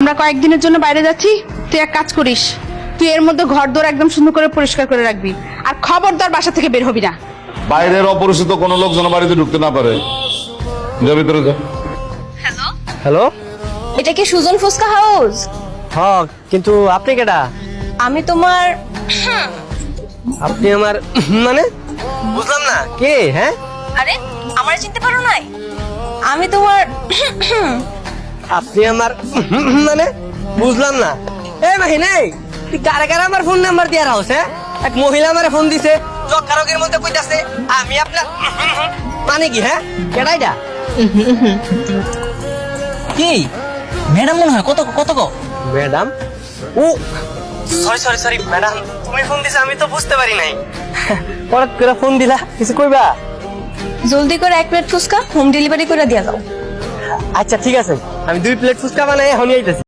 আমরা কয়েকদিনের জন্য বাইরে যাচ্ছি, তুই এক কাজ করিস, তুই এর মধ্যে ঘর দোর একদম সুন্দর করে পরিষ্কার করে রাখবি, আর খবরদার বাসা থেকে বের হবি না। বাইরের অপরিচিত কোনো লোক যেন বাড়িতে ঢুকতে না পারে। যা ভিতরে যা। হ্যালো। এটা কি সুজন ফুচকা হাউস? হ্যাঁ, কিন্তু আপনি কেডা? আমি তোমার আপনি আমার মানে বুঝলাম না কে? হ্যাঁ, আরে আমার চিনতে পারো নাই? আমি তোমার আপনি আমার মানে বুঝলাম না। এই মাহিনে, তুই কারে কারে আমার ফোন নাম্বার দিয়া রাখছ? হ্যাঁ, এক মহিলা আমারে ফোন দিছে, জকারকের মধ্যে কইতাছে আমি আপনার মানে কি? হ্যাঁ, কেডাইডা? কি ম্যাডাম মনে হয়? কত কত গো ম্যাডাম? ও সরি সরি সরি ম্যাডাম, তুমি ফোন দিছো আমি তো বুঝতে পারি নাই। পরে করে ফোন দিলা, কিছু কইবা? জলদি করে 1 প্লেট ফুচকা হোম ডেলিভারি করে দিয়া দাও। আচ্ছা ঠিক আছে, আমি 2 প্লেট ফুচকা বানাই এখনই আইতেছি।